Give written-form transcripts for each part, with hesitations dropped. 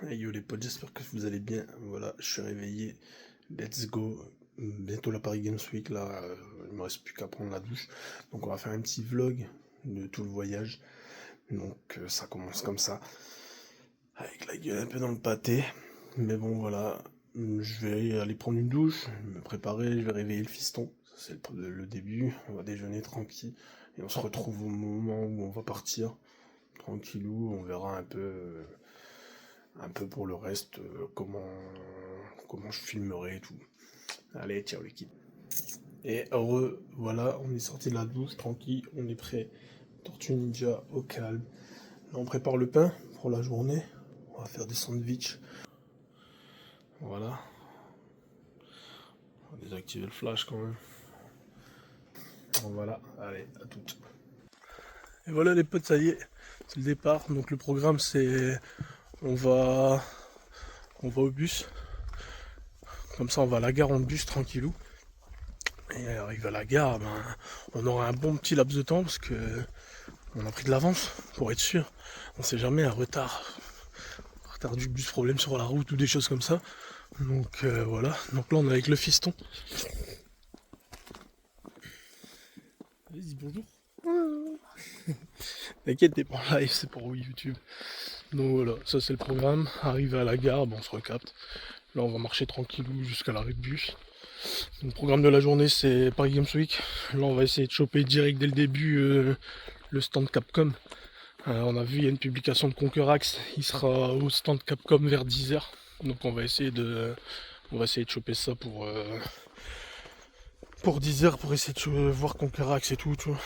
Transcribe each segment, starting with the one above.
Hey yo les potes, j'espère que vous allez bien. Voilà, je suis réveillé. Let's go. Bientôt la Paris Games Week là. Il me reste plus qu'à prendre la douche. Donc on va faire un petit vlog de tout le voyage. Donc ça commence comme ça. Avec la gueule un peu dans le pâté. Mais bon voilà. Je vais aller prendre une douche, me préparer, je vais réveiller le fiston. Ça c'est le début. On va déjeuner tranquille. Et on se retrouve au moment où on va partir. Tranquillou, on verra un peu pour le reste, comment je filmerai et tout. Allez, ciao l'équipe. Et heureux, voilà, on est sorti de la douche, tranquille, on est prêt. Tortue Ninja au calme. Là, on prépare le pain pour la journée. On va faire des sandwichs. Voilà. On va désactiver le flash quand même. Voilà, allez, à toutes. Et voilà les potes, ça y est, c'est le départ. Donc le programme c'est on va au bus. Comme ça on va à la gare en bus tranquillou. Et arrivé à la gare, on aura un bon petit laps de temps parce que on a pris de l'avance pour être sûr. On sait jamais, un retard du bus, problème sur la route ou des choses comme ça. Donc voilà, donc là on est avec le fiston. Vas-y, bonjour. T'inquiète, t'es pas en live, c'est pour YouTube. Donc voilà, ça c'est le programme. Arrivé à la gare, on se recapte. Là on va marcher tranquillou jusqu'à l'arrêt de bus. Donc, le programme de la journée c'est Paris Games Week. Là on va essayer de choper direct dès le début le stand Capcom. On a vu il y a une publication de Concurax, il sera au stand Capcom vers 10h. Donc on va essayer de choper ça pour 10h pour essayer de voir Concurax et tout, tu vois.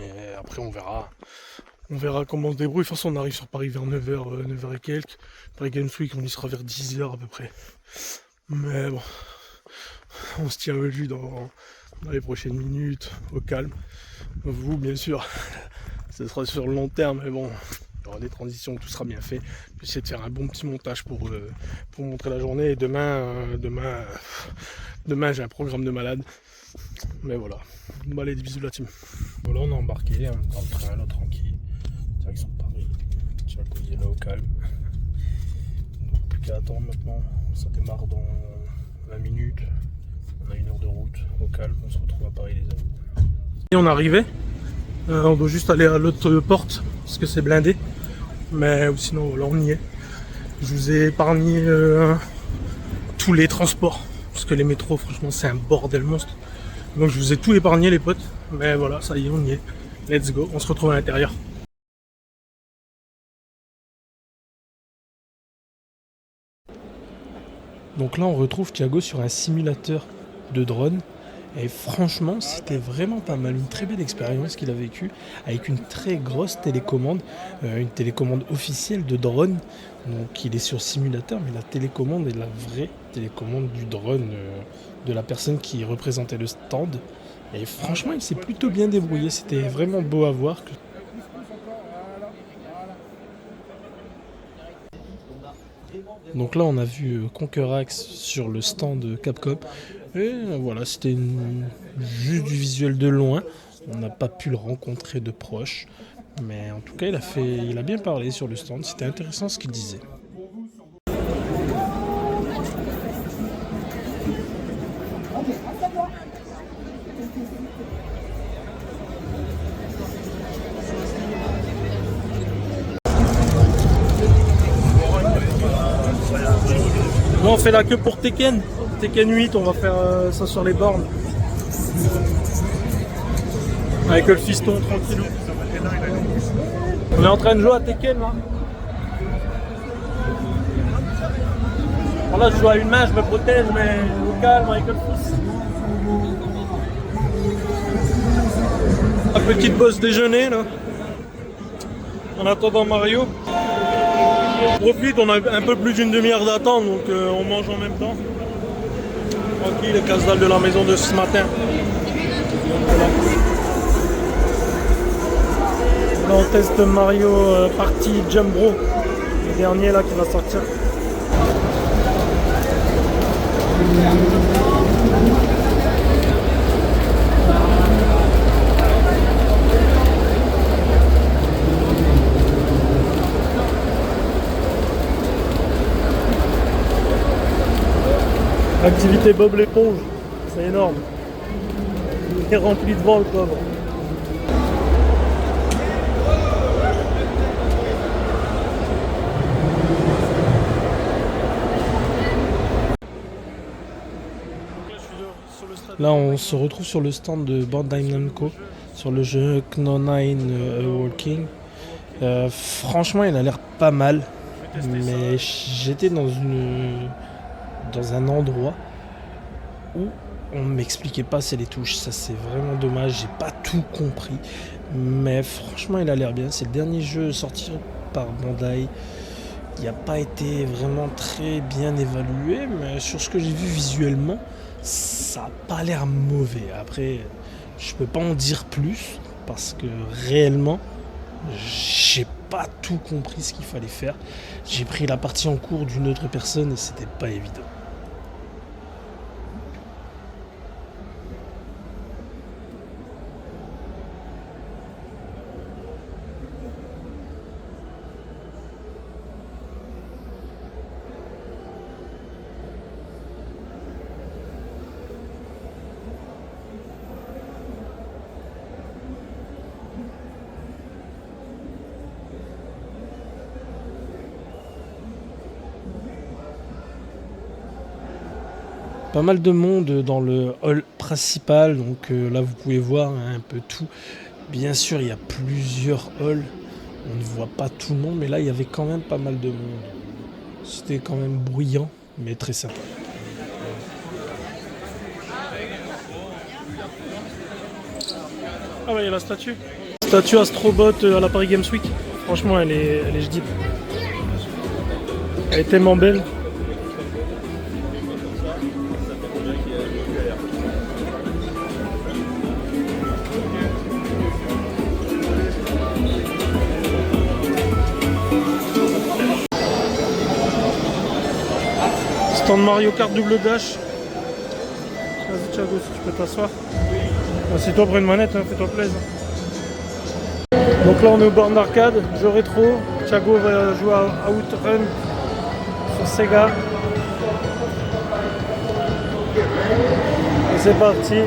Et après on verra comment on se débrouille. De toute façon on arrive sur Paris vers 9h, 9h et quelques. Paris Games Week on y sera vers 10h à peu près. Mais bon, on se tient le jus dans les prochaines minutes, au calme. Vous bien sûr, ce sera sur le long terme, mais bon, il y aura des transitions, tout sera bien fait. Je vais essayer de faire un bon petit montage pour montrer la journée. Et demain j'ai un programme de malade. Mais voilà, allez, des bisous la team. Voilà, on est embarqué dans le train là, tranquille. Direction Paris, je vais poser là au calme. Donc plus qu'à attendre maintenant, ça démarre dans 20 minutes. On a 1 heure de route, au calme, on se retrouve à Paris les amis. Et on est arrivé, on doit juste aller à l'autre porte, parce que c'est blindé. Mais sinon voilà, on y est. Je vous ai épargné tous les transports, parce que les métros franchement c'est un bordel monstre. Donc je vous ai tout épargné les potes, mais voilà, ça y est, on y est. Let's go, on se retrouve à l'intérieur. Donc là on retrouve Thiago sur un simulateur de drone. Et franchement, c'était vraiment pas mal, une très belle expérience qu'il a vécue avec une très grosse télécommande, une télécommande officielle de drone. Donc il est sur simulateur, mais la télécommande est la vraie télécommande du drone de la personne qui représentait le stand. Et franchement, il s'est plutôt bien débrouillé, c'était vraiment beau à voir. Donc là on a vu Concurax sur le stand Capcom. Et voilà, c'était juste du visuel de loin. On n'a pas pu le rencontrer de proche. Mais en tout cas, il a bien parlé sur le stand. C'était intéressant ce qu'il disait. Là, on fait la queue pour Tekken 8, on va faire ça sur les bornes. Avec le fiston tranquillou. On est en train de jouer à Tekken là. Bon, là je joue à une main, je me protège, mais au calme avec le fils. La petite pause déjeuner là. En attendant Mario. On profite, on a un peu plus d'une demi-heure d'attente, donc on mange en même temps. Tranquille, les casse-dalles de la maison de ce matin. Voilà. Là on teste Mario Party Jump Bro, le dernier là qui va sortir. Activité Bob l'éponge, c'est énorme. Il est rempli de vent le pauvre. Là, on se retrouve sur le stand de Bandai Namco sur le jeu Kno9 Walking. Franchement, il a l'air pas mal, mais j'étais dans un endroit où on m'expliquait pas c'est les touches. Ça, c'est vraiment dommage. J'ai pas tout compris, mais franchement, il a l'air bien. C'est le dernier jeu sorti par Bandai. Il n'a pas été vraiment très bien évalué, mais sur ce que j'ai vu visuellement, ça n'a pas l'air mauvais. Après, je peux pas en dire plus parce que réellement, j'ai pas tout compris ce qu'il fallait faire. J'ai pris la partie en cours d'une autre personne et c'était pas évident. Pas mal de monde dans le hall principal, donc là vous pouvez voir un peu tout. Bien sûr, il y a plusieurs halls, on ne voit pas tout le monde, mais là il y avait quand même pas mal de monde. C'était quand même bruyant, mais très sympa. Ah ouais, il y a la statue. Statue Astrobot à la Paris Games Week. Franchement, elle est je dis. Elle est tellement belle. Stand Mario Kart double dash. Vas-y Thiago, si tu peux t'asseoir. Assieds-toi pour une manette, hein, fais-toi plaisir. Donc là on est au bornes d'arcade, jeu rétro. Thiago va jouer à Outrun sur Sega. Et c'est parti.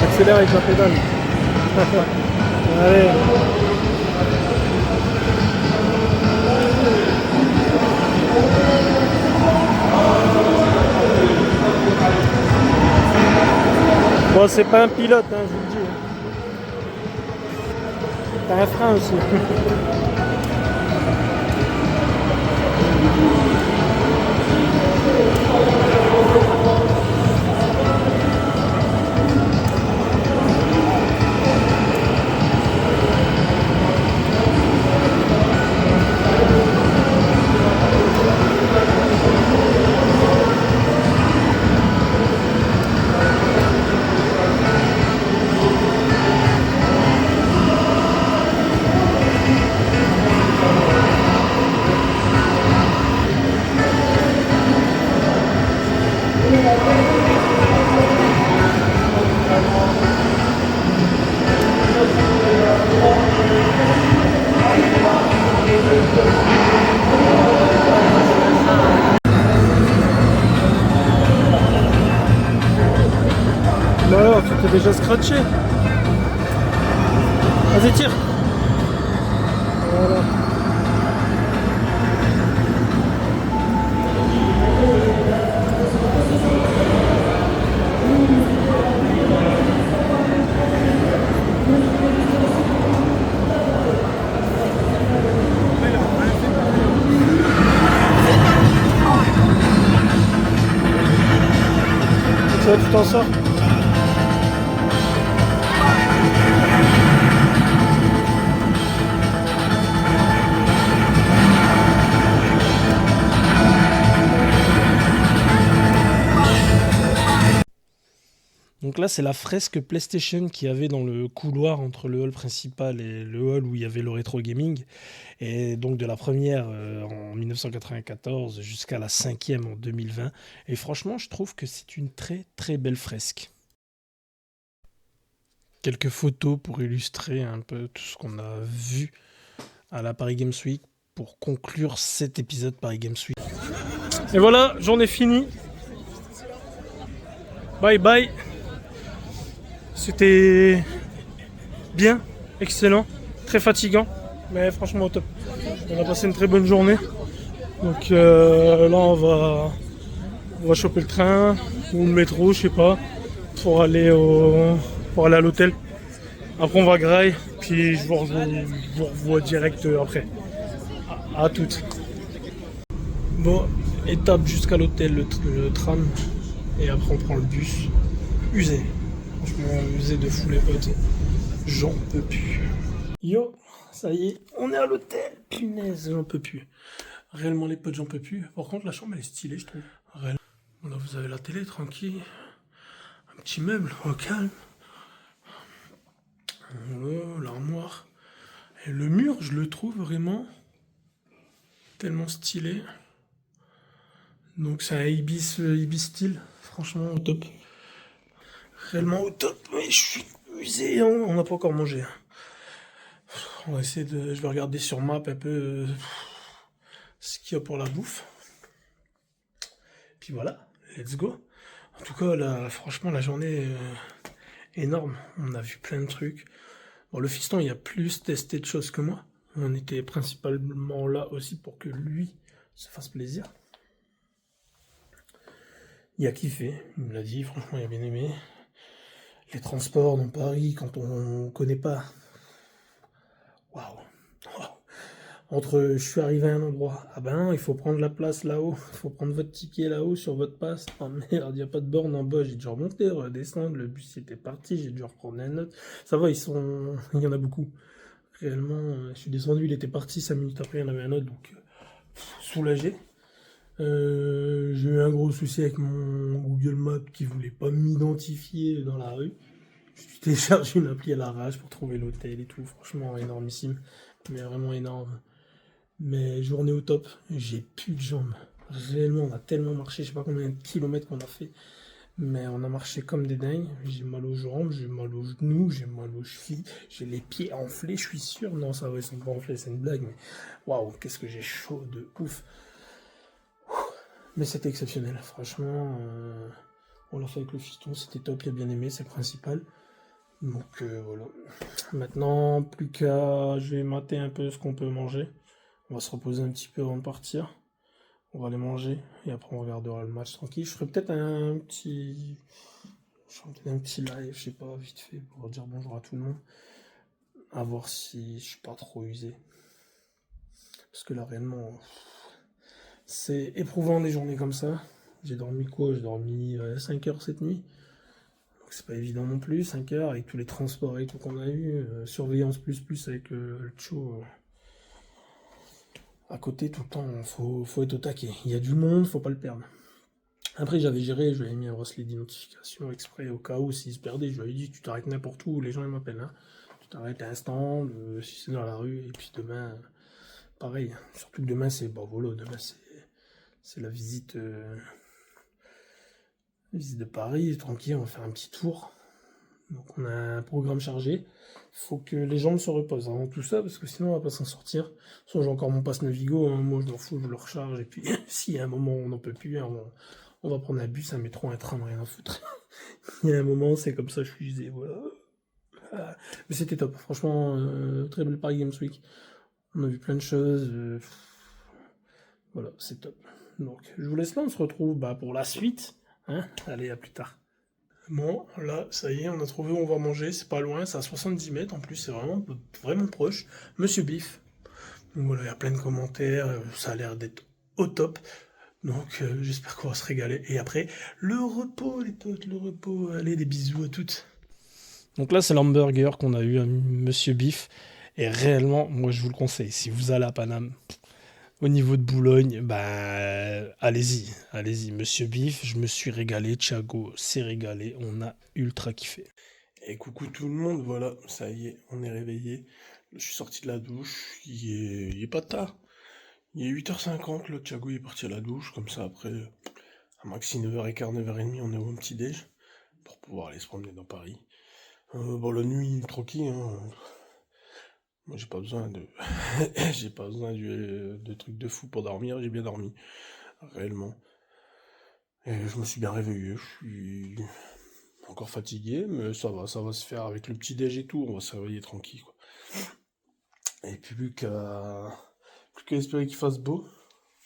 Accélère avec la pédale. Allez. Bon, c'est pas un pilote, hein, je vous le dis. T'as un frein aussi. Bah alors, tu t'es déjà scratché. Vas-y, tire. Voilà. Ça, tu t'en sors. Donc là, c'est la fresque PlayStation qu'il y avait dans le couloir entre le hall principal et le hall où il y avait le rétro gaming. Et donc de la première en 1994 jusqu'à la cinquième en 2020. Et franchement, je trouve que c'est une très très belle fresque. Quelques photos pour illustrer un peu tout ce qu'on a vu à la Paris Games Week pour conclure cet épisode Paris Games Week. Et voilà, journée finie. Bye bye. C'était bien, excellent, très fatigant, mais franchement au top. On a passé une très bonne journée. Donc là on va choper le train ou le métro, je sais pas, pour aller à l'hôtel. Après on va à Grail, puis je vous revois direct après. À toutes. Bon, étape jusqu'à l'hôtel, le tram, et après on prend le bus. Usé. Franchement usé de fou les potes. J'en peux plus. Yo, ça y est, on est à l'hôtel. Punaise, j'en peux plus. Réellement les potes, j'en peux plus. Par contre la chambre elle est stylée je trouve. Réellement. Là vous avez la télé tranquille. Un petit meuble au calme. Oh, l'armoire. Et le mur, je le trouve vraiment tellement stylé. Donc c'est un Ibis style. Franchement au top. Réellement au top. Mais je suis usé. Hein. On n'a pas encore mangé. On va essayer de. Je vais regarder sur map un peu ce qu'il y a pour la bouffe. Puis voilà, let's go. En tout cas, là, franchement, la journée est énorme. On a vu plein de trucs. Bon, le fiston, il a plus testé de choses que moi. On était principalement là aussi pour que lui se fasse plaisir. Il a kiffé, il me l'a dit, franchement, il a bien aimé. Les transports dans Paris, quand on connaît pas. Waouh! Entre je suis arrivé à un endroit, ah ben il faut prendre la place là-haut, il faut prendre votre ticket là-haut sur votre passe. Oh merde, il n'y a pas de borne en bas, j'ai dû remonter, redescendre, le bus était parti, j'ai dû reprendre un autre. Ça va, il y en a beaucoup. Réellement, je suis descendu, il était parti, 5 minutes après, il y en avait un autre, donc soulagé. J'ai eu un gros souci avec mon Google Maps qui voulait pas m'identifier dans la rue. Je suis téléchargé une appli à l'arrache pour trouver l'hôtel et tout, franchement énormissime, mais vraiment énorme. Mais journée au top, j'ai plus de jambes. Réellement, on a tellement marché, je sais pas combien de kilomètres qu'on a fait, mais on a marché comme des dingues. J'ai mal aux jambes, j'ai mal aux genoux, j'ai mal aux chevilles, j'ai les pieds enflés, je suis sûr. Non, ça va, ils sont pas enflés, c'est une blague, mais waouh, qu'est-ce que j'ai chaud de ouf. Mais c'était exceptionnel, franchement. On l'a fait avec le fiston, c'était top, il a bien aimé, c'est le principal. Donc voilà. Maintenant, plus qu'à. Je vais mater un peu ce qu'on peut manger. On va se reposer un petit peu avant de partir. On va aller manger et après on regardera le match tranquille. Je ferai peut-être un petit. Un petit live, je sais pas, vite fait, pour dire bonjour à tout le monde. À voir si je suis pas trop usé. Parce que là, réellement, c'est éprouvant des journées comme ça. J'ai dormi quoi? J'ai dormi 5 heures cette nuit. Donc c'est pas évident non plus, 5 heures avec tous les transports et tout qu'on a eu. Surveillance plus avec le Tcho. À côté tout le temps, faut être au taquet. Il y a du monde, faut pas le perdre. Après j'avais géré, je lui avais mis un bracelet d'identification exprès au cas où s'il se perdait, je lui avais dit tu t'arrêtes n'importe où, les gens ils m'appellent. Hein. Tu t'arrêtes à un stand, si c'est dans la rue, et puis demain, pareil. Surtout que demain c'est voilà, demain c'est la visite de Paris, tranquille, on va faire un petit tour. Donc on a un programme chargé. Il faut que les jambes se reposent avant tout ça, parce que sinon on va pas s'en sortir. Soit j'ai encore mon passe Navigo, hein, moi je m'en fous, je le recharge, et puis s'il y a un moment où on n'en peut plus, hein, on va prendre un bus, un métro, un tram, rien à foutre. Il y a un moment, c'est comme ça, je suis usé, voilà. Mais c'était top, franchement, très belle Paris Games Week. On a vu plein de choses. Voilà, c'est top. Donc je vous laisse là, on se retrouve pour la suite. Hein. Allez, à plus tard. Bon, là, ça y est, on a trouvé où on va manger, c'est pas loin, c'est à 70 mètres, en plus c'est vraiment proche. Monsieur Biff. Donc voilà, il y a plein de commentaires, ça a l'air d'être au top. Donc j'espère qu'on va se régaler. Et après, le repos les potes, le repos. Allez, des bisous à toutes. Donc là, c'est l'hamburger qu'on a eu à Monsieur Biff. Et réellement, moi je vous le conseille, si vous allez à Paname, au niveau de Boulogne, allez-y, Monsieur Biff, je me suis régalé, Thiago s'est régalé, on a ultra kiffé. Et coucou tout le monde, voilà, ça y est, on est réveillé. Je suis sorti de la douche, il est pas tard. Il est 8h50, le Thiago est parti à la douche, comme ça après, à maxi 9h15, 9h30, on est au petit déj, pour pouvoir aller se promener dans Paris. Bon, la nuit, tranquille, hein. Moi, j'ai pas besoin de, j'ai pas besoin de trucs de fou pour dormir. J'ai bien dormi, réellement. Et je me suis bien réveillé. Je suis encore fatigué, mais ça va se faire avec le petit déj et tout. On va se réveiller tranquille, quoi. Et puis plus qu'à espérer qu'il fasse beau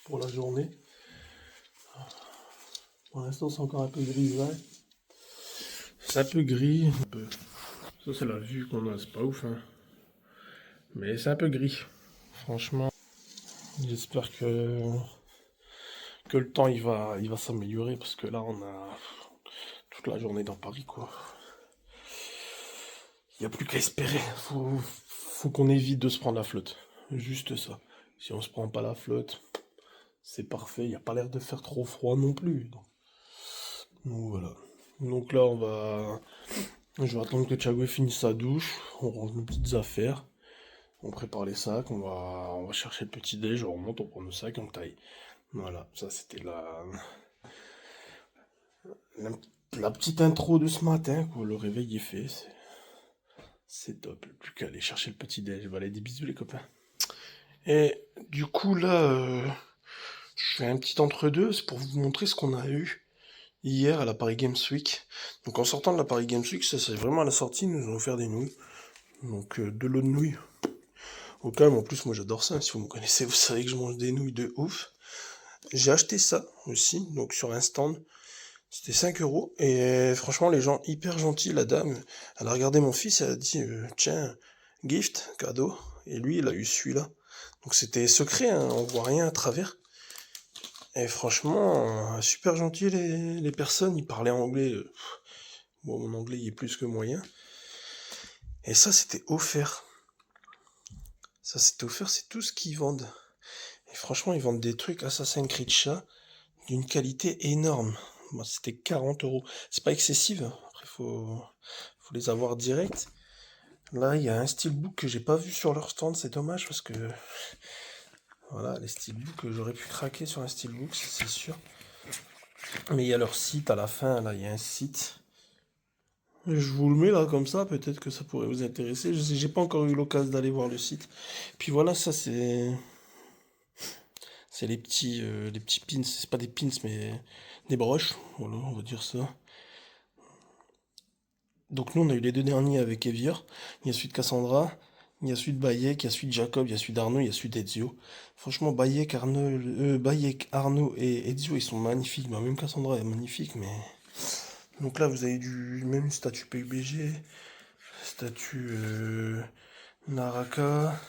pour la journée. Pour l'instant, c'est encore un peu grisaille. C'est un peu gris. Ça, c'est la vue qu'on a. C'est pas ouf, hein. Mais c'est un peu gris. Franchement, j'espère que le temps il va s'améliorer parce que là, on a toute la journée dans Paris, quoi. Il n'y a plus qu'à espérer. Faut qu'on évite de se prendre la flotte. Juste ça. Si on se prend pas la flotte, c'est parfait. Il n'y a pas l'air de faire trop froid non plus. Donc voilà. Donc là, je vais attendre que Thiago finisse sa douche. On range nos petites affaires. On prépare les sacs. On va chercher le petit déj. On remonte, on prend nos sacs, on taille. Voilà. Ça, c'était la, la petite intro de ce matin, quoi. Le réveil est fait. C'est top. Plus qu'à aller chercher le petit déj. Voilà, des bisous, les copains. Et du coup, là, je fais un petit entre-deux. C'est pour vous montrer ce qu'on a eu hier à la Paris Games Week. Donc en sortant de la Paris Games Week, ça c'est vraiment à la sortie, ils nous ont offert des nouilles. Donc de l'eau de nouilles. Au calme, en plus moi j'adore ça, si vous me connaissez, vous savez que je mange des nouilles de ouf. J'ai acheté ça aussi, donc sur un stand. C'était 5 €. Et franchement, les gens hyper gentils, la dame, elle a regardé mon fils, elle a dit tiens, gift, cadeau. Et lui, il a eu celui-là. Donc c'était secret, hein, on voit rien à travers. Et franchement, super gentil les personnes, ils parlaient anglais. Bon, mon anglais il est plus que moyen. Et ça, c'était offert. Ça, c'était offert, c'est tout ce qu'ils vendent. Et franchement, ils vendent des trucs Assassin's Creed chat d'une qualité énorme. Bon, c'était 40 €. C'est pas excessif. Après, faut les avoir direct. Là, il y a un steelbook que j'ai pas vu sur leur stand. C'est dommage parce que voilà, les steelbooks, j'aurais pu craquer sur un steelbook, c'est sûr. Mais il y a leur site à la fin. Là, il y a un site. Je vous le mets là comme ça, peut-être que ça pourrait vous intéresser. Je sais, j'ai pas encore eu l'occasion d'aller voir le site. Puis voilà, ça c'est les petits pins, c'est pas des pins mais des broches, voilà, on va dire ça. Donc nous on a eu les deux derniers avec Evier. Il y a celui de Cassandra, il y a celui de Bayek, il y a celui de Jacob, il y a celui d'Arnaud, il y a celui d'Ezio. Franchement Bayek, Arnaud et Ezio ils sont magnifiques. Bah, même Cassandra est magnifique, mais donc là vous avez du même statut PUBG, statut Naraka.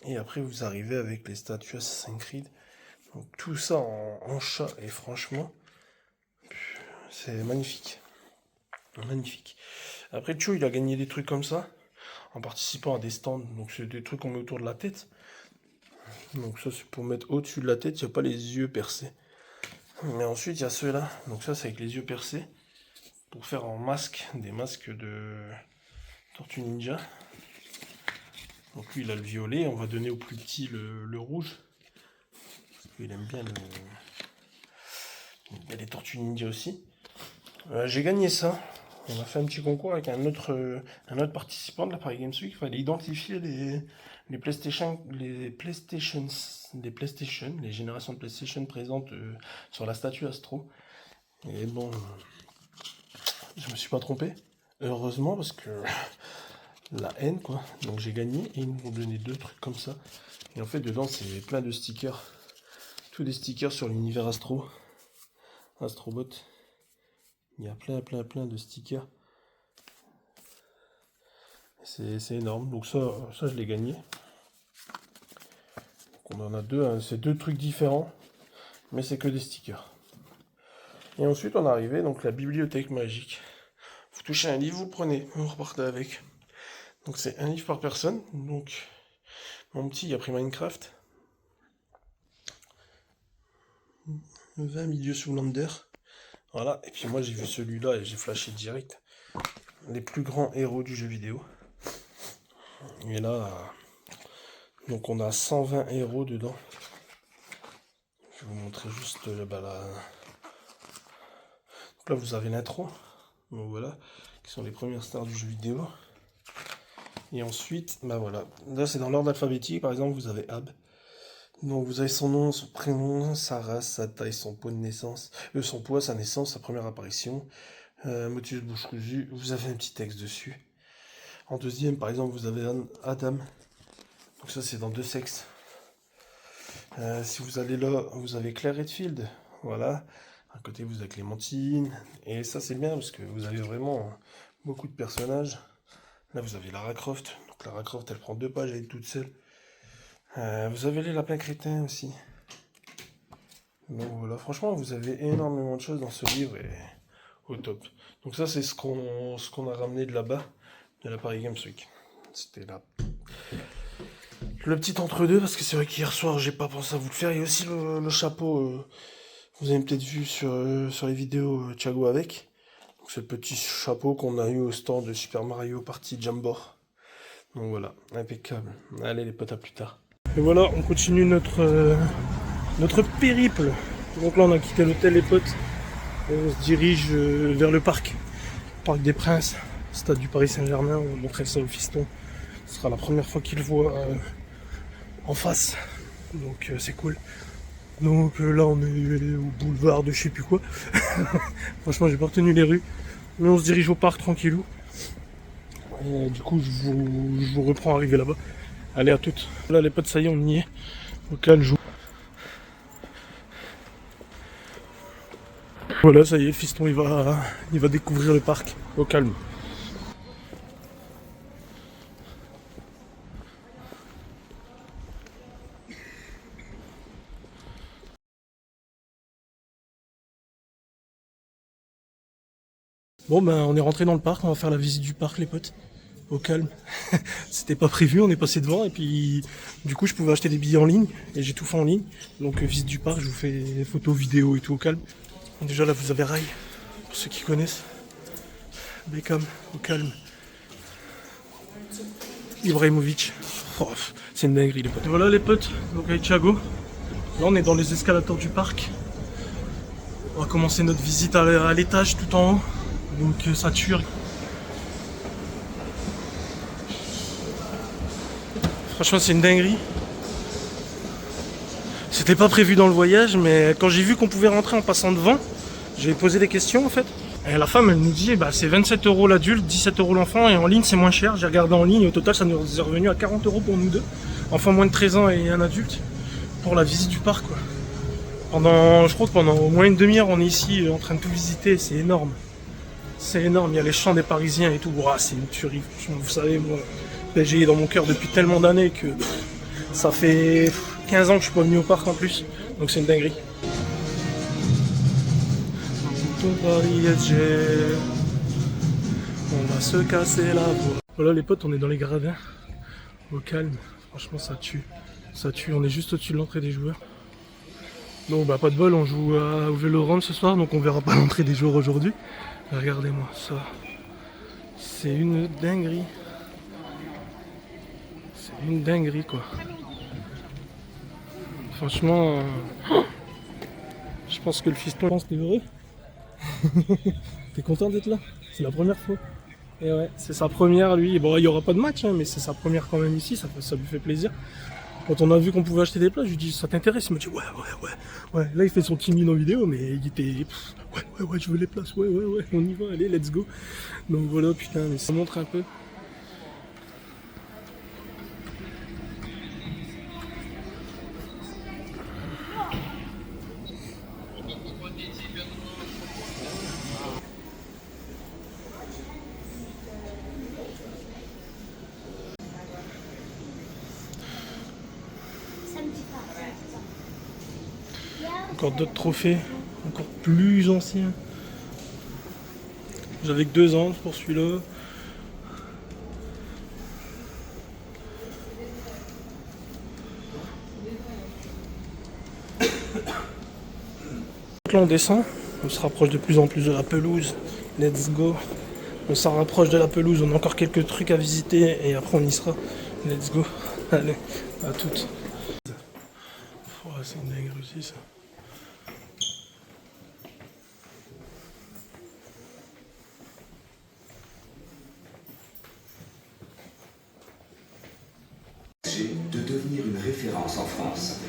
Et après, vous arrivez avec les statues Assassin's Creed. Donc tout ça en chat. Et franchement, c'est magnifique. Magnifique. Après, Cho, il a gagné des trucs comme ça. En participant à des stands. Donc c'est des trucs qu'on met autour de la tête. Donc ça, c'est pour mettre au-dessus de la tête. Il n'y a pas les yeux percés. Mais ensuite, il y a ceux-là. Donc ça, c'est avec les yeux percés. Pour faire en masque. Des masques de Tortue Ninja. Donc lui, il a le violet. On va donner au plus petit le rouge. Parce qu'il aime bien les Tortues Ninja aussi. J'ai gagné ça. On a fait un petit concours avec un autre participant de la Paris Games Week. Il fallait identifier les PlayStation, les générations de PlayStation présentes sur la statue Astro. Et bon, je me suis pas trompé. Heureusement, parce que la haine, quoi. Donc j'ai gagné et ils nous ont donné deux trucs comme ça. Et en fait, dedans, c'est plein de stickers. Tous des stickers sur l'univers Astrobot. Il y a plein de stickers. C'est énorme. Donc ça je l'ai gagné. Donc on en a deux. Hein. C'est deux trucs différents. Mais c'est que des stickers. Et ensuite on est arrivé. Donc la bibliothèque magique. Vous touchez un livre, vous le prenez. Vous repartez avec. Donc c'est un livre par personne. Donc mon petit il a pris Minecraft. 20 milieux sous Lander. Voilà. Et puis moi j'ai vu celui-là et j'ai flashé direct. Les plus grands héros du jeu vidéo. Et là, donc on a 120 héros dedans. Je vais vous montrer juste là. Donc là vous avez l'intro. Donc voilà. qui sont les premières stars du jeu vidéo. Et ensuite, bah voilà, là c'est dans l'ordre alphabétique. Par exemple, vous avez Ab. Donc vous avez son nom, son prénom, sa race, sa taille, son poids de naissance, son poids, sa naissance, sa première apparition, motus bouche cousue. Vous avez un petit texte dessus. En deuxième, par exemple, vous avez Adam. Donc ça c'est dans deux sexes. Si vous allez là, vous avez Claire Redfield. Voilà. À côté, vous avez Clémentine. Et ça, c'est bien parce que vous avez vraiment beaucoup de personnages. Là, vous avez Lara Croft. Donc, Lara Croft, elle prend 2 pages, elle est toute seule. Vous avez les lapins crétins aussi. Donc voilà, franchement, vous avez énormément de choses dans ce livre et au top. Donc ça, c'est ce qu'on a ramené de là-bas, de la Paris Games Week. C'était là. Le petit entre-deux, parce que c'est vrai qu'hier soir, j'ai pas pensé à vous le faire. Il y a aussi le chapeau, vous avez peut-être vu sur les vidéos Thiago avec. Donc, ce petit chapeau qu'on a eu au stand de Super Mario Party Jambor. Donc voilà, impeccable. Allez les potes, à plus tard. Et voilà, on continue notre périple. Donc là, on a quitté l'hôtel les potes. Et on se dirige vers le parc des Princes, stade du Paris Saint-Germain. On va montrer ça au fiston. Ce sera la première fois qu'il le voit en face. Donc c'est cool. Donc là on est au boulevard de je sais plus quoi. Franchement j'ai pas retenu les rues. Mais on se dirige au parc tranquillou. Et du coup je vous reprends arriver là-bas. Allez à toutes. Là les potes, ça y est, on y est. Au calme, voilà, ça y est, le fiston il va découvrir le parc. Au calme. Bon ben on est rentré dans le parc, on va faire la visite du parc les potes. Au calme. C'était pas prévu, on est passé devant et puis du coup je pouvais acheter des billets en ligne et j'ai tout fait en ligne. Donc visite du parc, je vous fais des photos, vidéos et tout au calme. Déjà là vous avez Rai, pour ceux qui connaissent. Beckham, au calme. Ibrahimovic. Oh, c'est une dinguerie les potes. Et voilà les potes, donc avec Thiago. Là on est dans les escalators du parc. On va commencer notre visite à l'étage tout en haut. Donc ça tue. Franchement c'est une dinguerie. C'était pas prévu dans le voyage, mais quand j'ai vu qu'on pouvait rentrer en passant devant, j'ai posé des questions en fait. Et la femme elle nous dit bah c'est 27 € l'adulte, 17 € l'enfant, et en ligne c'est moins cher. J'ai regardé en ligne et au total ça nous est revenu à 40 € pour nous deux. Enfin moins de 13 ans et un adulte. Pour la visite du parc quoi. Je crois que pendant au moins une demi-heure on est ici en train de tout visiter, c'est énorme. C'est énorme, il y a les champs des Parisiens et tout. Ouah, c'est une tuerie, vous savez moi, PSG est dans mon cœur depuis tellement d'années que ça fait 15 ans que je suis pas venu au parc en plus, donc c'est une dinguerie. On va se casser la voix. Voilà les potes, on est dans les gradins, au calme, franchement ça tue. Ça tue, on est juste au-dessus de l'entrée des joueurs. Donc bah pas de bol, on joue au Vélorand ce soir, donc on verra pas l'entrée des joueurs aujourd'hui. Regardez-moi ça, c'est une dinguerie. C'est une dinguerie quoi. Franchement, je pense que le fiston pense que t'es heureux. T'es content d'être là? C'est la première fois. Et ouais, c'est sa première lui. Bon, il n'y aura pas de match, hein, mais c'est sa première quand même ici, ça lui fait plaisir. Quand on a vu qu'on pouvait acheter des places, je lui dis ça t'intéresse? Il me dit ouais. Là il fait son timide en vidéo, mais il était ouais, je veux les places, ouais, on y va, allez, let's go. Donc voilà, putain, mais ça montre un peu. Encore d'autres trophées, encore plus anciens. J'avais que 2 ans pour celui-là. Là on descend, on se rapproche de plus en plus de la pelouse. Let's go. On s'en rapproche de la pelouse, on a encore quelques trucs à visiter et après on y sera. Let's go. Allez, à toutes. Oh, c'est une dinguerie aussi ça. devenir une référence en France.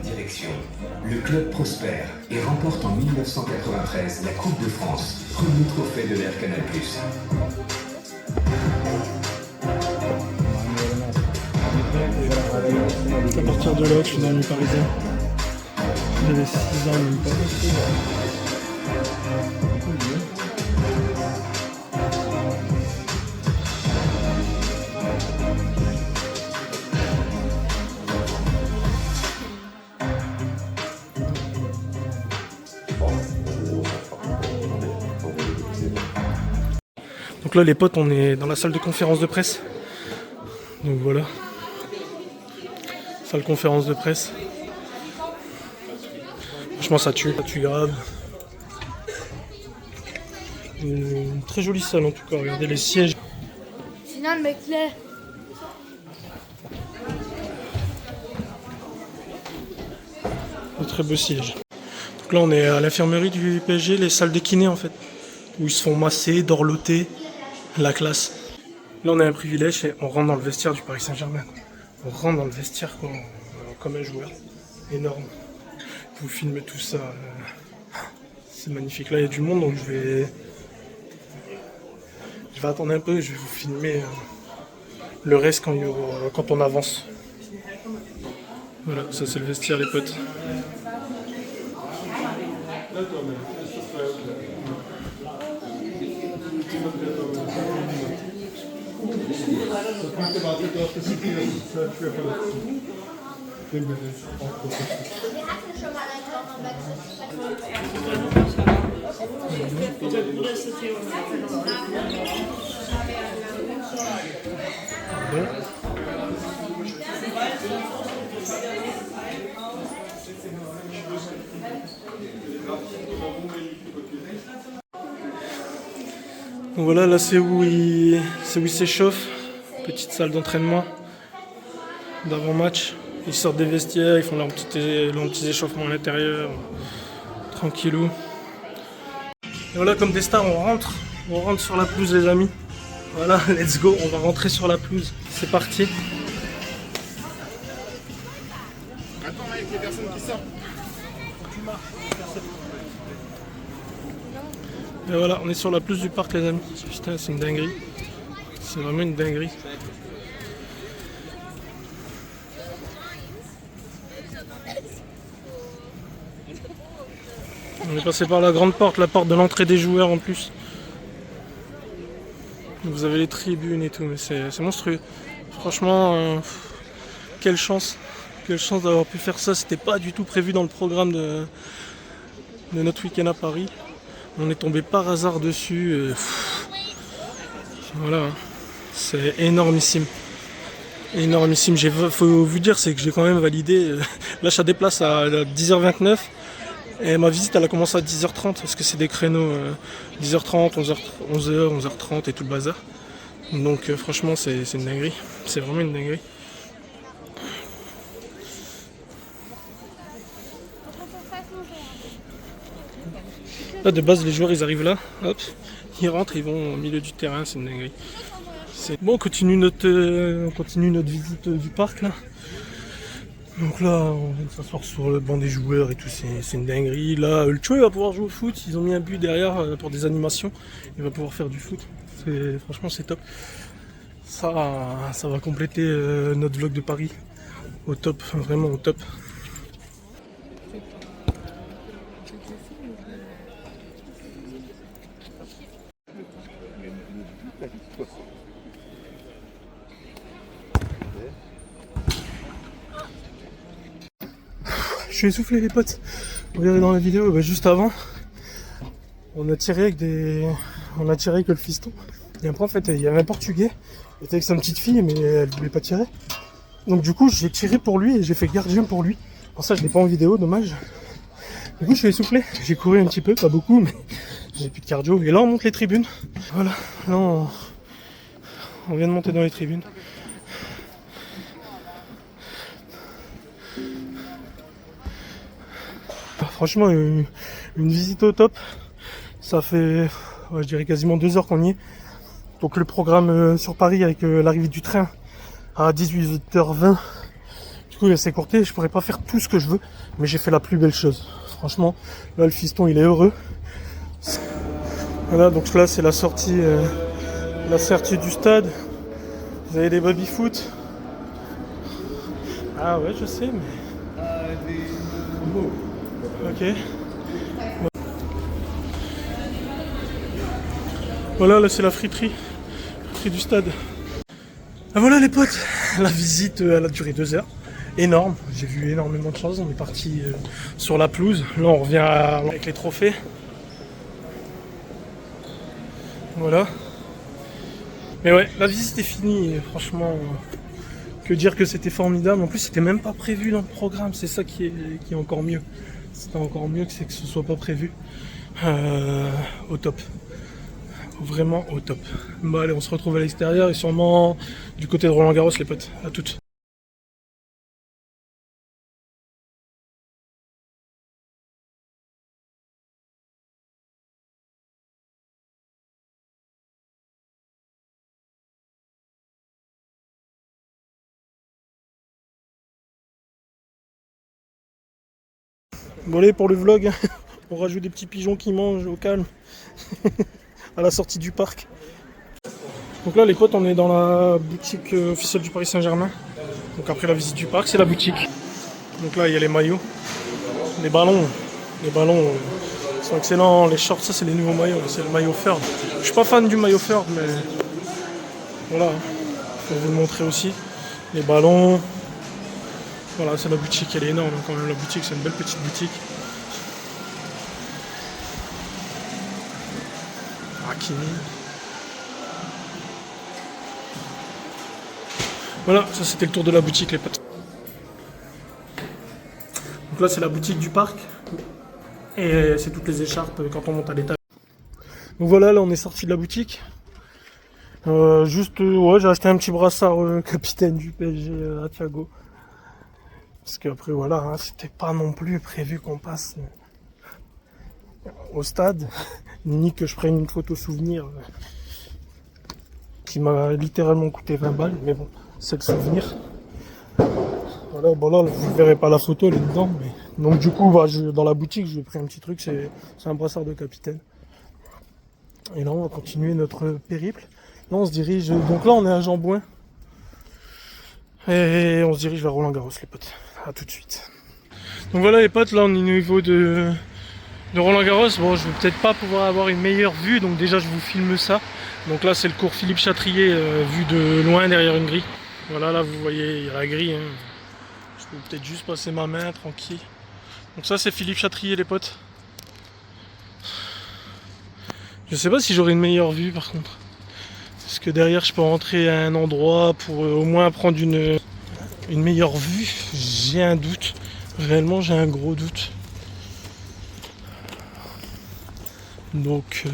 Direction. Le club prospère et remporte en 1993 la Coupe de France, premier trophée de l'ère Canal+. À partir de là, je suis devenu parisien. J'avais 6 ans, même pas. Donc là les potes, on est dans la salle de conférence de presse. Donc voilà. Salle conférence de presse. Franchement ça tue grave. Une très jolie salle en tout cas, regardez les sièges. Sinon le mec là. Un très beau siège. Donc là on est à l'infirmerie du PSG, les salles de kiné en fait. Où ils se font masser, dorloter. La classe. Là on a un privilège et on rentre dans le vestiaire du Paris Saint-Germain. On rentre dans le vestiaire comme un joueur. Énorme. Vous filmez tout ça. C'est magnifique. Là il y a du monde donc je vais attendre un peu et je vais vous filmer le reste quand on avance. Voilà, ça c'est le vestiaire les potes. Donc voilà, là c'est où il s'échauffe. Petite salle d'entraînement d'avant-match. Ils sortent des vestiaires, ils font leurs petits échauffements à l'intérieur. Tranquillou. Et voilà, comme des stars, on rentre sur la pelouse les amis. Voilà, let's go, on va rentrer sur la pelouse. C'est parti. Attends avec les personnes qui sortent. Et voilà, on est sur la pelouse du parc les amis. Putain, c'est une dinguerie. C'est vraiment une dinguerie. On est passé par la grande porte, la porte de l'entrée des joueurs en plus. Vous avez les tribunes et tout, mais c'est monstrueux. Franchement, quelle chance d'avoir pu faire ça. C'était pas du tout prévu dans le programme de notre week-end à Paris. On est tombé par hasard dessus. Voilà, c'est énormissime. Énormissime. Faut vous dire, c'est que j'ai quand même validé l'achat des places à 10h29. Et ma visite elle a commencé à 10h30 parce que c'est des créneaux 10h30, 11h, 11h30 et tout le bazar. Donc franchement c'est une dinguerie, c'est vraiment une dinguerie. Là de base les joueurs ils arrivent là, hop, ils rentrent, ils vont au milieu du terrain, c'est une dinguerie. Bon, on continue notre visite du parc là. Donc là, on vient de s'asseoir sur le banc des joueurs et tout, c'est une dinguerie. Là, le Cho il va pouvoir jouer au foot, ils ont mis un but derrière pour des animations. Il va pouvoir faire du foot. Franchement, c'est top. Ça va compléter notre vlog de Paris. Au top, vraiment au top. Je suis essoufflé les potes. Vous verrez dans la vidéo, juste avant, on a tiré avec le fiston. Et après en fait il y avait un portugais, il était avec sa petite fille mais elle voulait pas tirer. Donc du coup j'ai tiré pour lui et j'ai fait gardien pour lui. Pour ça je l'ai pas en vidéo, dommage. Du coup, je suis essoufflé. J'ai couru un petit peu, pas beaucoup, mais j'ai plus de cardio. Et là, on monte les tribunes. Voilà, là, on vient de monter dans les tribunes. Franchement, une visite au top. Ça fait, je dirais quasiment 2 heures qu'on y est. Donc le programme sur Paris avec l'arrivée du train à 18h20. Du coup, il s'est écourté. Je pourrais pas faire tout ce que je veux, mais j'ai fait la plus belle chose. Franchement, là, le fiston, il est heureux. Voilà, donc là, c'est la sortie du stade. Vous avez des baby-foot. Ah ouais, je sais, mais... Ok. Voilà, là c'est la friterie du stade. Ah voilà les potes, la visite elle a duré 2 heures. Énorme, j'ai vu énormément de choses. On est parti sur la pelouse. Là on revient avec les trophées. Voilà. Mais ouais, la visite est finie. Et franchement, que dire que c'était formidable. En plus c'était même pas prévu dans le programme. C'est ça qui est encore mieux. C'était encore mieux que ce soit pas prévu. Au top. Vraiment au top. Bon allez, on se retrouve à l'extérieur et sûrement du côté de Roland-Garros les potes. À toutes. Bon allez, pour le vlog, on rajoute des petits pigeons qui mangent au calme à la sortie du parc. Donc là les potes, on est dans la boutique officielle du Paris Saint-Germain. Donc après la visite du parc, c'est la boutique. Donc là il y a les maillots, les ballons sont excellents. Les shorts, ça c'est les nouveaux maillots, c'est le maillot Ferb. Je suis pas fan du maillot Ferb, mais voilà, je vais vous le montrer aussi. Les ballons. Voilà, c'est la boutique, elle est énorme quand même. La boutique, c'est une belle petite boutique. Hakimi. Voilà, ça c'était le tour de la boutique les potes. Donc là c'est la boutique du parc. Et c'est toutes les écharpes quand on monte à l'étage. Donc voilà, là on est sorti de la boutique. Ouais, j'ai acheté un petit brassard capitaine du PSG à Thiago. Parce qu'après voilà, hein, c'était pas non plus prévu qu'on passe au stade, ni que je prenne une photo souvenir qui m'a littéralement coûté 20 balles, mais bon, c'est le souvenir. Voilà, bon là vous verrez pas la photo, elle est dedans, mais donc du coup dans la boutique j'ai pris un petit truc, c'est un brassard de capitaine. Et là on va continuer notre périple. Là on se dirige, donc là on est à Jean-Bouin. Et on se dirige vers Roland-Garros les potes. A tout de suite. Donc voilà les potes, là on est au niveau de Roland-Garros. Bon, je vais peut-être pas pouvoir avoir une meilleure vue, donc déjà je vous filme ça. Donc là c'est le cours Philippe Chatrier, vu de loin derrière une grille. Voilà, là vous voyez, il y a la grille. Hein. Je peux peut-être juste passer ma main tranquille. Donc ça c'est Philippe Chatrier les potes. Je sais pas si j'aurai une meilleure vue par contre. Parce que derrière je peux rentrer à un endroit pour au moins prendre une meilleure vue. J'ai un doute. Réellement j'ai un gros doute. Donc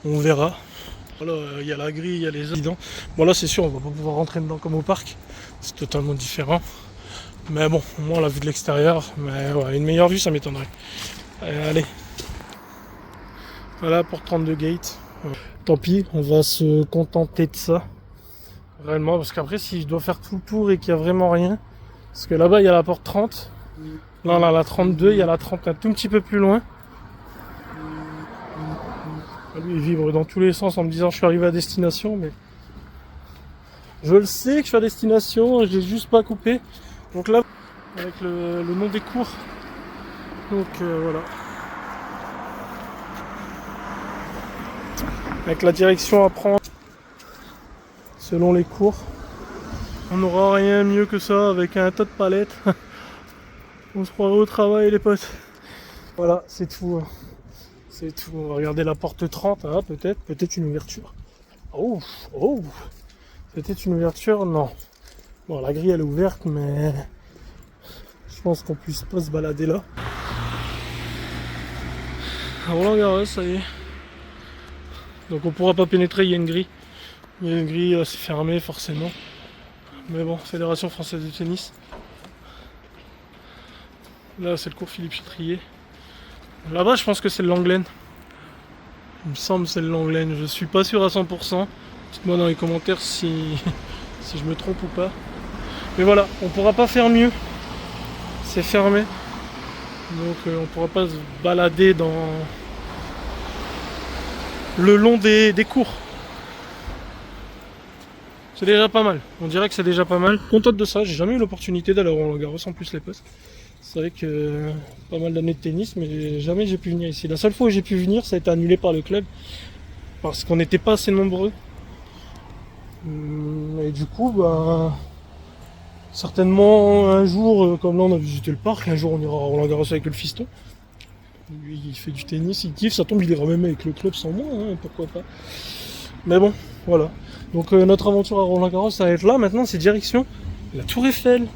on verra. Voilà, il y a la grille, il y a les résidents. Bon là c'est sûr on va pas pouvoir rentrer dedans comme au parc. C'est totalement différent. Mais bon, au moins la vue de l'extérieur. Mais ouais, une meilleure vue ça m'étonnerait. Allez. Voilà pour 32 gates. Tant pis, on va se contenter de ça. Réellement, parce qu'après si je dois faire tout le tour et qu'il n'y a vraiment rien. Parce que là-bas il y a la porte 30. Là on a la 32, il y a la 30 un tout petit peu plus loin. Lui il vibre dans tous les sens en me disant je suis arrivé à destination, mais je le sais que je suis à destination, j'ai juste pas coupé. Donc là, avec le nom des cours. Donc voilà. Avec la direction à prendre selon les cours. On n'aura rien mieux que ça avec un tas de palettes. On se croirait au travail les potes. Voilà, c'est tout. C'est tout. On va regarder la porte 30, hein, peut-être une ouverture. Oh, peut-être une ouverture, non. Bon, la grille elle est ouverte, mais je pense qu'on puisse pas se balader là. Roland-Garros, ça y est. Donc on pourra pas pénétrer, il y a une grille. Il y a une grille, c'est fermé forcément. Mais bon, Fédération Française de Tennis. Là c'est le cours Philippe Chatrier. Là-bas je pense que c'est le Langlaine. Il me semble que c'est le Langlaine, je suis pas sûr à 100%. Dites-moi dans les commentaires si je me trompe ou pas. Mais voilà, on pourra pas faire mieux. C'est fermé. Donc on pourra pas se balader le long des cours. C'est déjà pas mal. On dirait que c'est déjà pas mal. Contente de ça, j'ai jamais eu l'opportunité d'aller au Roland-Garros en plus les potes. C'est vrai que pas mal d'années de tennis, mais jamais j'ai pu venir ici. La seule fois où j'ai pu venir, ça a été annulé par le club. Parce qu'on n'était pas assez nombreux. Et du coup, bah, certainement un jour, comme là on a visité le parc, un jour on ira à Roland-Garros avec le fiston. Lui il fait du tennis, il kiffe, ça tombe, il ira même avec le club sans moi, hein, pourquoi pas. Mais bon, voilà. Donc notre aventure à Roland-Garros, ça va être là. Maintenant, c'est direction la Tour Eiffel.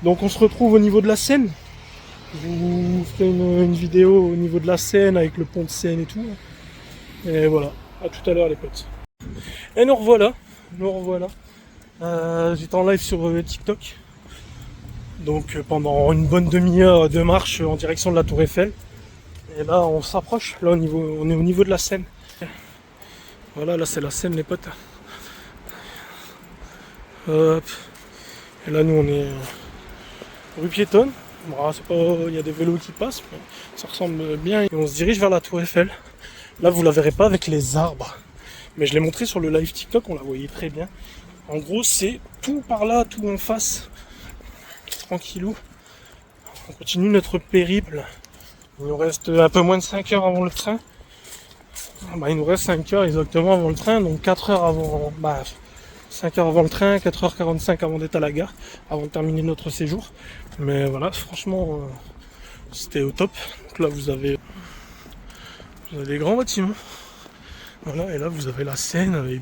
Donc on se retrouve au niveau de la Seine. Je vous ferai une vidéo au niveau de la Seine avec le pont de Seine et tout. Et voilà, à tout à l'heure les potes. Et nous revoilà. J'étais en live sur TikTok. Donc pendant une bonne demi-heure de marche en direction de la Tour Eiffel. Et là on s'approche. Là on est au niveau de la Seine. Voilà, là c'est la Seine les potes. Hop. Et là nous on est rue piétonne. Bon, c'est pas, il y a des vélos qui passent, mais ça ressemble bien. Et on se dirige vers la Tour Eiffel. Là vous la verrez pas avec les arbres. Mais je l'ai montré sur le live TikTok, on la voyait très bien. En gros c'est tout par là, tout en face. Tranquillou. On continue notre périple. Il nous reste un peu moins de 5 heures avant le train. Bah, il nous reste 5 heures exactement avant le train, donc 4 heures avant. 5 heures avant le train, 4h45 avant d'être à la gare, avant de terminer notre séjour. Mais voilà, franchement, c'était au top. Donc là, vous avez des grands bâtiments. Voilà, et là, vous avez la Seine avec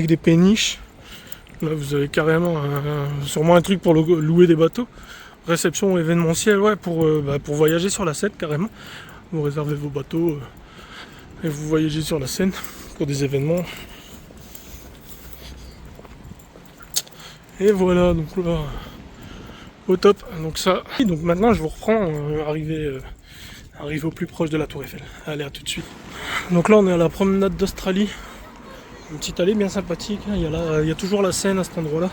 des péniches. Là, vous avez carrément sûrement un truc pour louer des bateaux. Réception événementielle, ouais, pour voyager sur la Seine, carrément. Vous réservez vos bateaux et vous voyagez sur la Seine pour des événements. Et voilà, donc là, au top. Donc ça. Et donc maintenant, je vous reprends arrivé au plus proche de la Tour Eiffel. Allez, à tout de suite. Donc là, on est à la promenade d'Australie. Une petite allée bien sympathique. Il y a toujours la Seine à cet endroit-là.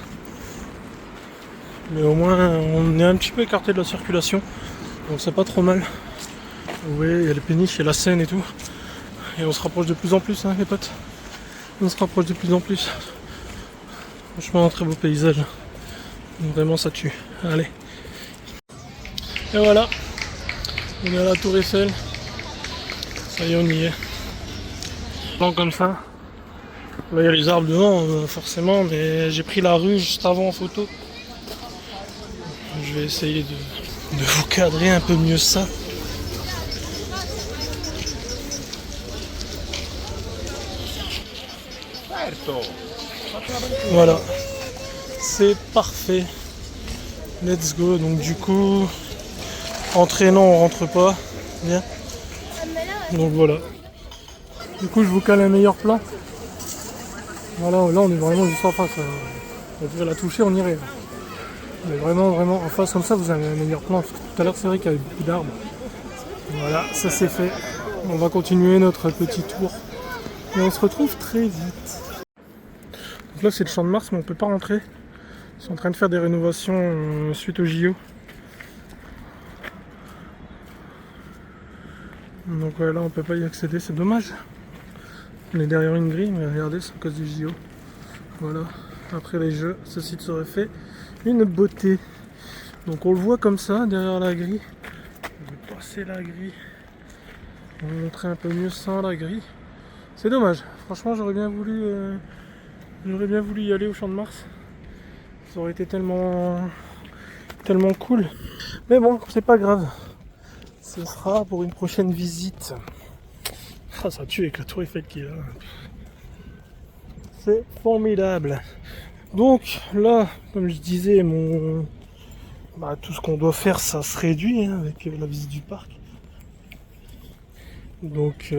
Mais au moins, on est un petit peu écarté de la circulation. Donc c'est pas trop mal. Vous voyez, il y a les péniches, il y a la Seine et tout. Et on se rapproche de plus en plus, hein, les potes. On se rapproche de plus en plus. Franchement, un très beau paysage. Vraiment, ça tue. Allez. Et voilà. On est à la Tour Eiffel. Ça y est, on y est. Plan comme ça. Là, il y a les arbres devant, forcément. Mais j'ai pris la rue juste avant en photo. Je vais essayer de vous cadrer un peu mieux ça. Voilà, c'est parfait. Let's go. Donc du coup, entraînant, on rentre pas. Bien. Donc voilà. Du coup, je vous cale un meilleur plan. Voilà, là on est vraiment juste en face. On pourrait la toucher, on irait. Mais vraiment en face comme ça, vous avez un meilleur plan. Parce que tout à l'heure, c'est vrai qu'il y avait beaucoup d'arbres. Voilà, ça c'est fait. On va continuer notre petit tour. Et on se retrouve très vite. Donc là, c'est le Champ de Mars, mais on peut pas rentrer. Ils sont en train de faire des rénovations suite au JO. Donc ouais, là, on peut pas y accéder, c'est dommage. On est derrière une grille, mais regardez, c'est à cause du JO. Voilà. Après les jeux, ce site serait fait une beauté. Donc on le voit comme ça, derrière la grille. On va passer la grille. On va montrer un peu mieux sans la grille. C'est dommage. Franchement, j'aurais bien voulu y aller au Champ de Mars. Ça aurait été tellement cool. Mais bon, c'est pas grave. Ce sera pour une prochaine visite. Ah, ça tue avec la Tour Eiffel qui est là. C'est formidable. Donc là, comme je disais, tout ce qu'on doit faire, ça se réduit hein, avec la visite du parc. Donc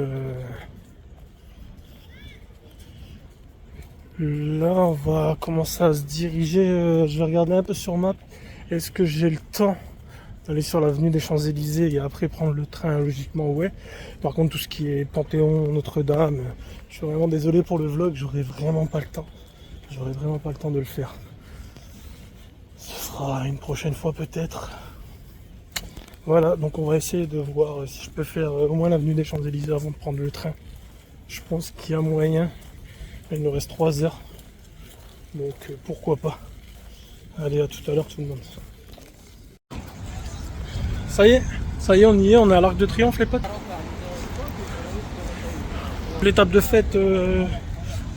là on va commencer à se diriger, je vais regarder un peu sur map, est-ce que j'ai le temps d'aller sur l'avenue des Champs-Élysées et après prendre le train? Logiquement ouais. Par contre tout ce qui est Panthéon, Notre-Dame, je suis vraiment désolé pour le vlog, j'aurai vraiment pas le temps. J'aurai vraiment pas le temps de le faire. Ce sera une prochaine fois peut-être. Voilà, donc on va essayer de voir si je peux faire au moins l'avenue des Champs-Élysées avant de prendre le train. Je pense qu'il y a moyen. Il nous reste 3 heures. Donc pourquoi pas. Allez, à tout à l'heure tout le monde. Ça y est, on y est, on est à l'Arc de Triomphe les potes. L'étape de fête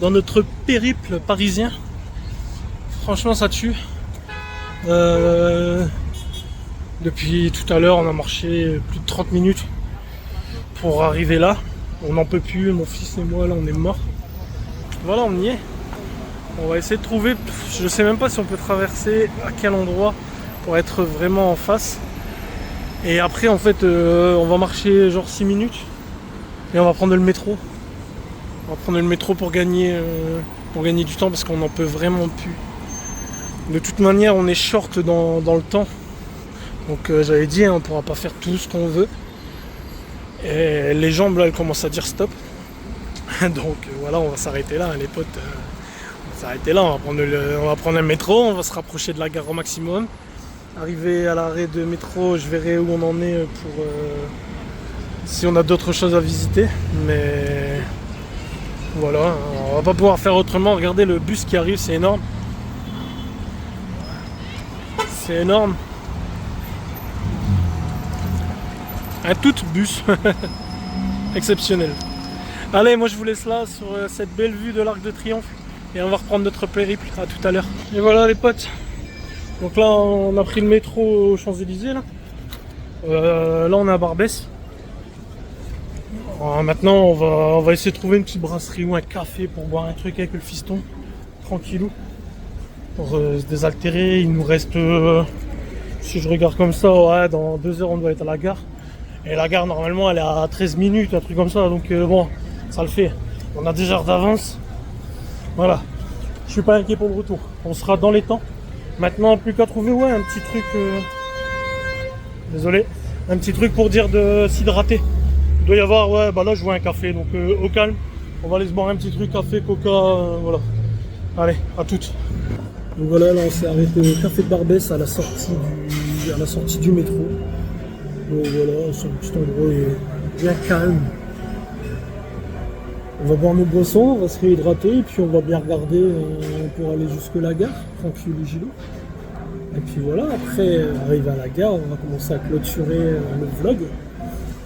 dans notre périple parisien. Franchement ça tue. Depuis tout à l'heure on a marché plus de 30 minutes pour arriver là. On n'en peut plus, mon fils et moi là on est morts. Voilà, on y est. On va essayer de trouver, je sais même pas si on peut traverser à quel endroit pour être vraiment en face. Et après en fait on va marcher genre 6 minutes et on va prendre le métro. On va prendre le métro pour gagner du temps parce qu'on n'en peut vraiment plus. De toute manière on est short dans le temps. Donc j'avais dit on pourra pas faire tout ce qu'on veut. Et les jambes là elles commencent à dire stop. Donc voilà, on va s'arrêter là les potes. On va s'arrêter là, on va prendre un métro, on va se rapprocher de la gare au maximum. Arrivé à l'arrêt de métro, je verrai où on en est pour si on a d'autres choses à visiter. Mais voilà, on va pas pouvoir faire autrement. Regardez le bus qui arrive, c'est énorme. C'est énorme. Un tout bus. Exceptionnel. Allez, moi je vous laisse là sur cette belle vue de l'Arc de Triomphe. Et on va reprendre notre périple. À tout à l'heure. Et voilà les potes. Donc là on a pris le métro aux Champs-Élysées. Là on est à Barbès. Maintenant on va essayer de trouver une petite brasserie ou un café pour boire un truc avec le fiston. Tranquillou. Pour se désaltérer. Il nous reste, si je regarde comme ça, ouais, dans 2 heures on doit être à la gare. Et la gare normalement elle est à 13 minutes, un truc comme ça. Donc bon, ça le fait. On a 2 heures d'avance. Voilà. Je suis pas inquiet pour le retour. On sera dans les temps. Maintenant plus qu'à trouver un petit truc. Désolé. Un petit truc pour dire de s'hydrater. Il doit y avoir, ouais, bah là je vois un café, donc au calme, on va aller se boire un petit truc, café, coca, voilà. Allez, à toutes. Donc voilà, là on s'est arrêté au café de Barbès à la sortie du métro. Donc voilà, c'est un petit endroit bien calme. On va boire nos boissons, on va se réhydrater, et puis on va bien regarder pour aller jusque la gare, tranquille ou gilou. Et puis voilà, après, arrivé à la gare, on va commencer à clôturer le vlog.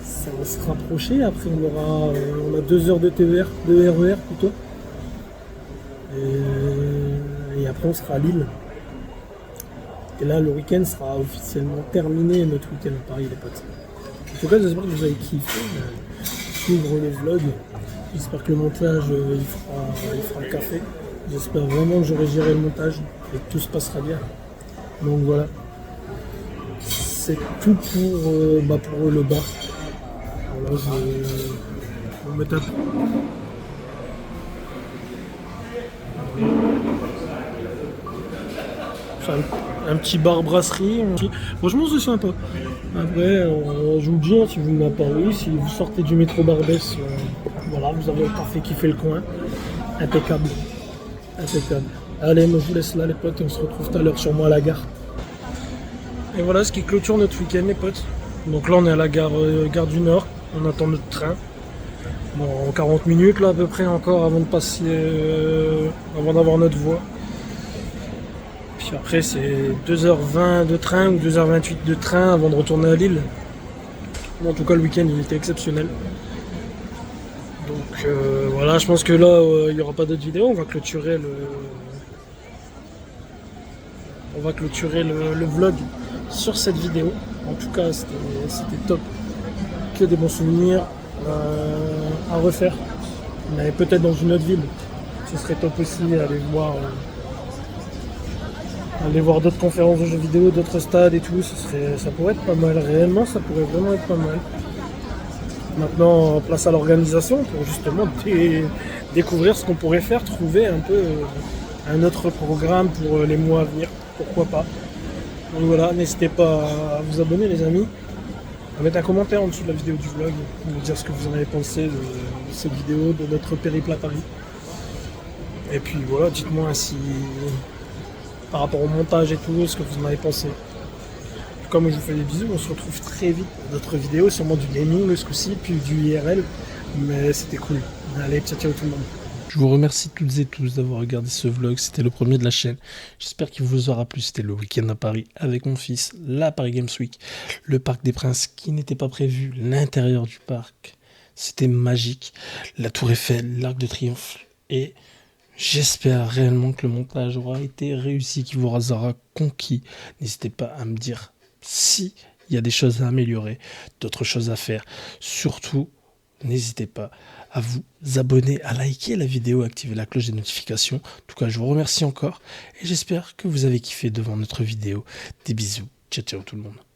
Ça va se rapprocher, après on a 2 heures de TER, de RER plutôt. Et après on sera à Lille. Et là le week-end sera officiellement terminé, notre week-end à Paris les potes. En tout cas j'espère que vous avez kiffé suivre le vlog. J'espère que le montage il fera le café. J'espère vraiment que j'aurai géré le montage et que tout se passera bien. Donc voilà. C'est tout pour le bar. Voilà, je vais mettre un peu. Enfin, un petit bar brasserie. Franchement c'est sympa. Après je vous dis, si vous n'avez pas vu, si vous sortez du métro Barbès, voilà, vous avez un café qui fait le coin. Impeccable. Impeccable. Allez, moi je vous laisse là les potes et on se retrouve tout à l'heure sûrement à la gare. Et voilà ce qui clôture notre week-end les potes. Donc là on est à la gare du Nord, on attend notre train. Bon, 40 minutes là à peu près encore avant de passer, avant d'avoir notre voie. Puis après c'est 2h20 de train ou 2h28 de train avant de retourner à Lille. Bon, en tout cas le week-end il était exceptionnel. Donc voilà, je pense que là il n'y aura pas d'autres vidéos, on va clôturer le vlog sur cette vidéo. En tout cas c'était top, que des bons souvenirs à refaire, mais peut-être dans une autre ville, ce serait top aussi aller voir d'autres conférences de jeux vidéo, d'autres stades et tout, ça pourrait être pas mal, réellement ça pourrait vraiment être pas mal. Maintenant, place à l'organisation pour justement découvrir ce qu'on pourrait faire, trouver un peu un autre programme pour les mois à venir, pourquoi pas. Donc voilà, n'hésitez pas à vous abonner les amis, à mettre un commentaire en dessous de la vidéo du vlog, me dire ce que vous en avez pensé de cette vidéo, de notre périple à Paris. Et puis voilà, dites-moi si par rapport au montage et tout, ce que vous en avez pensé. Comme je vous fais des bisous, on se retrouve très vite pour d'autres vidéos, sûrement du gaming ce coup-ci, puis du IRL. Mais c'était cool. Allez, ciao ciao tout le monde. Je vous remercie toutes et tous d'avoir regardé ce vlog, c'était le premier de la chaîne. J'espère qu'il vous aura plu, c'était le week-end à Paris avec mon fils, la Paris Games Week, le Parc des Princes qui n'était pas prévu, l'intérieur du parc, c'était magique, la Tour Eiffel, l'Arc de Triomphe et... J'espère réellement que le montage aura été réussi, qu'il vous aura conquis. N'hésitez pas à me dire si il y a des choses à améliorer, d'autres choses à faire. Surtout, n'hésitez pas à vous abonner, à liker la vidéo, à activer la cloche des notifications. En tout cas, je vous remercie encore et j'espère que vous avez kiffé devant notre vidéo. Des bisous. Ciao, ciao tout le monde.